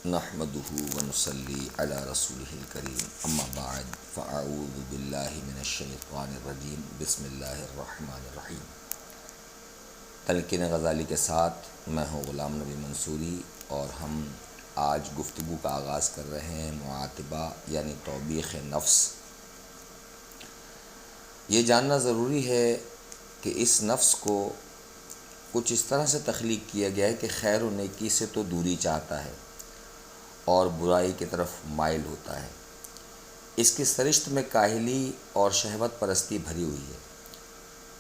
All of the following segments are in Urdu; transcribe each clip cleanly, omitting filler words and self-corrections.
نحمده ونصلي على رسوله الكريم اما بعد فاعوذ باللہ من الشیطان الرجیم بسم اللہ الرحمن الرحیم۔ تلقین غزالی کے ساتھ میں ہوں غلام نبی منصوری، اور ہم آج گفتگو کا آغاز کر رہے ہیں معاتبہ یعنی توبیخ نفس۔ یہ جاننا ضروری ہے کہ اس نفس کو کچھ اس طرح سے تخلیق کیا گیا ہے کہ خیر و نیکی سے تو دوری چاہتا ہے اور برائی کی طرف مائل ہوتا ہے۔ اس کی سرشت میں کاہلی اور شہوت پرستی بھری ہوئی ہے،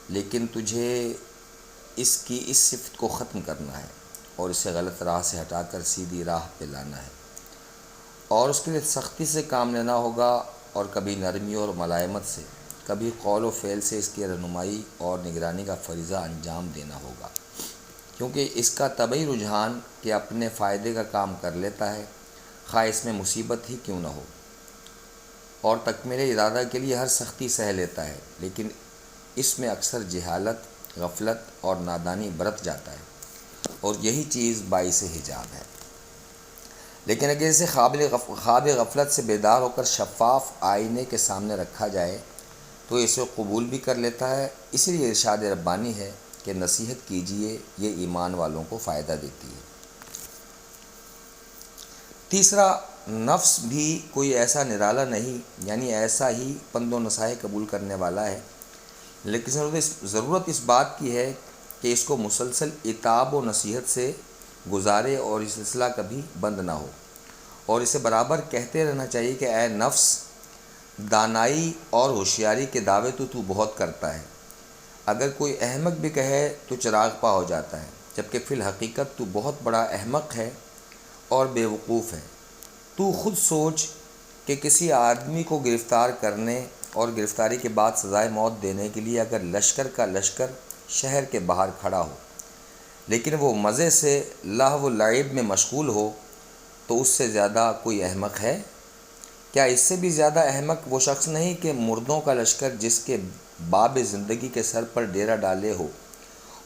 لیکن تجھے اس کی اس صفت کو ختم کرنا ہے اور اسے غلط راہ سے ہٹا کر سیدھی راہ پہ لانا ہے، اور اس کے لیے سختی سے کام لینا ہوگا، اور کبھی نرمی اور ملائمت سے، کبھی قول و فعل سے اس کی رہنمائی اور نگرانی کا فریضہ انجام دینا ہوگا، کیونکہ اس کا طبعی رجحان کہ اپنے فائدے کا کام کر لیتا ہے، خواہ اس میں مصیبت ہی کیوں نہ ہو، اور تکمیل ارادہ کے لیے ہر سختی سہ لیتا ہے، لیکن اس میں اکثر جہالت، غفلت اور نادانی برت جاتا ہے، اور یہی چیز باعث حجاب ہے۔ لیکن اگر اسے خواب غفلت سے بیدار ہو کر شفاف آئینے کے سامنے رکھا جائے تو اسے قبول بھی کر لیتا ہے۔ اسی لیے ارشاد ربانی ہے کہ نصیحت کیجیے، یہ ایمان والوں کو فائدہ دیتی ہے۔ تیسرا، نفس بھی کوئی ایسا نرالا نہیں، یعنی ایسا ہی پند و نصیحت قبول کرنے والا ہے، لیکن ضرورت اس بات کی ہے کہ اس کو مسلسل عتاب و نصیحت سے گزارے اور یہ سلسلہ کبھی بند نہ ہو، اور اسے برابر کہتے رہنا چاہیے کہ اے نفس، دانائی اور ہوشیاری کے دعوے تو بہت کرتا ہے، اگر کوئی احمق بھی کہے تو چراغ پا ہو جاتا ہے، جبکہ فی الحقیقت تو بہت بڑا احمق ہے اور بے وقوف ہے۔ تو خود سوچ کہ کسی آدمی کو گرفتار کرنے اور گرفتاری کے بعد سزائے موت دینے کے لیے اگر لشکر کا لشکر شہر کے باہر کھڑا ہو، لیکن وہ مزے سے لہو و لعب میں مشغول ہو، تو اس سے زیادہ کوئی احمق ہے؟ کیا اس سے بھی زیادہ احمق وہ شخص نہیں کہ مردوں کا لشکر جس کے باب زندگی کے سر پر ڈیرا ڈالے ہو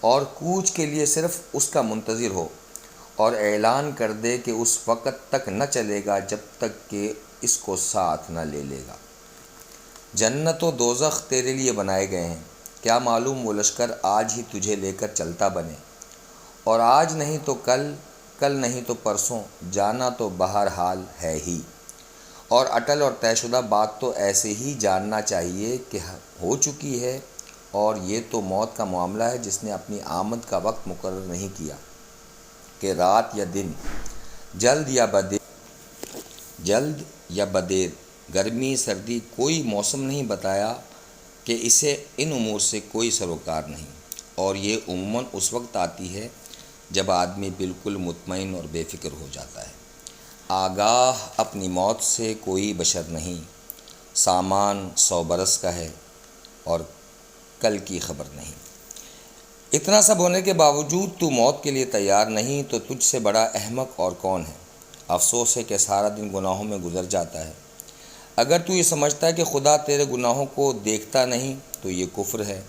اور کوچ کے لیے صرف اس کا منتظر ہو، اور اعلان کر دے کہ اس وقت تک نہ چلے گا جب تک کہ اس کو ساتھ نہ لے لے گا۔ جنت و دوزخ تیرے لیے بنائے گئے ہیں، کیا معلوم وہ لشکر آج ہی تجھے لے کر چلتا بنے، اور آج نہیں تو کل، کل نہیں تو پرسوں، جانا تو بہرحال ہے ہی۔ اور اٹل اور طے شدہ بات تو ایسے ہی جاننا چاہیے کہ ہو چکی ہے، اور یہ تو موت کا معاملہ ہے جس نے اپنی آمد کا وقت مقرر نہیں کیا کہ رات یا دن، جلد یا بدیر، گرمی سردی، کوئی موسم نہیں بتایا کہ اسے ان امور سے کوئی سروکار نہیں، اور یہ عموماً اس وقت آتی ہے جب آدمی بالکل مطمئن اور بے فکر ہو جاتا ہے۔ آگاہ اپنی موت سے کوئی بشر نہیں، سامان 100 برس کا ہے اور کل کی خبر نہیں۔ اتنا سب ہونے کے باوجود تو موت کے لیے تیار نہیں، تو تجھ سے بڑا احمق اور کون ہے؟ افسوس ہے کہ سارا دن گناہوں میں گزر جاتا ہے۔ اگر تو یہ سمجھتا ہے کہ خدا تیرے گناہوں کو دیکھتا نہیں تو یہ کفر ہے،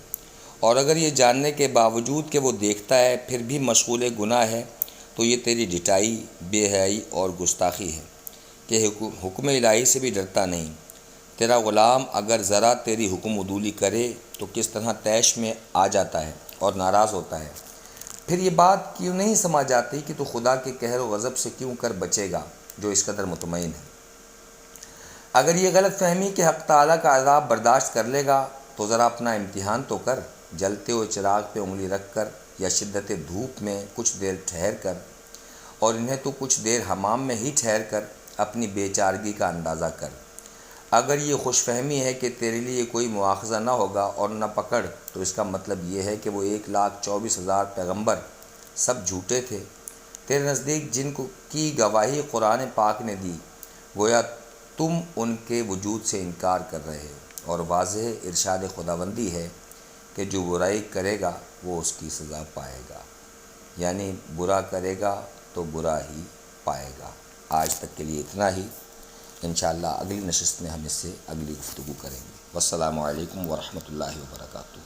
اور اگر یہ جاننے کے باوجود کہ وہ دیکھتا ہے پھر بھی مشغول گناہ ہے تو یہ تیری ڈھٹائی، بے حیائی اور گستاخی ہے کہ حکم الہی سے بھی ڈرتا نہیں۔ تیرا غلام اگر ذرا تیری حکم عدولی کرے تو کس طرح طیش میں آ جاتا ہے اور ناراض ہوتا ہے، پھر یہ بات کیوں نہیں سمجھ جاتی کہ تو خدا کے قہر و غضب سے کیوں کر بچے گا جو اس قدر مطمئن ہے۔ اگر یہ غلط فہمی کہ حق تعالیٰ کا عذاب برداشت کر لے گا تو ذرا اپنا امتحان تو کر، جلتے ہوئے چراغ پہ انگلی رکھ کر یا شدت دھوپ میں کچھ دیر ٹھہر کر، اور انہیں تو کچھ دیر حمام میں ہی ٹھہر کر اپنی بے چارگی کا اندازہ کر۔ اگر یہ خوش فہمی ہے کہ تیرے لیے کوئی مواخذہ نہ ہوگا اور نہ پکڑ، تو اس کا مطلب یہ ہے کہ وہ 1,24,000 پیغمبر سب جھوٹے تھے تیرے نزدیک، جن کی گواہی قرآن پاک نے دی، گویا تم ان کے وجود سے انکار کر رہے ہو، اور واضح ارشاد خداوندی ہے کہ جو برائی کرے گا وہ اس کی سزا پائے گا، یعنی برا کرے گا تو برا ہی پائے گا۔ آج تک کے لیے اتنا ہی، انشاءاللہ اگلی نشست میں ہم اس سے اگلی گفتگو کریں گے۔ والسلام علیکم ورحمۃ اللہ وبرکاتہ۔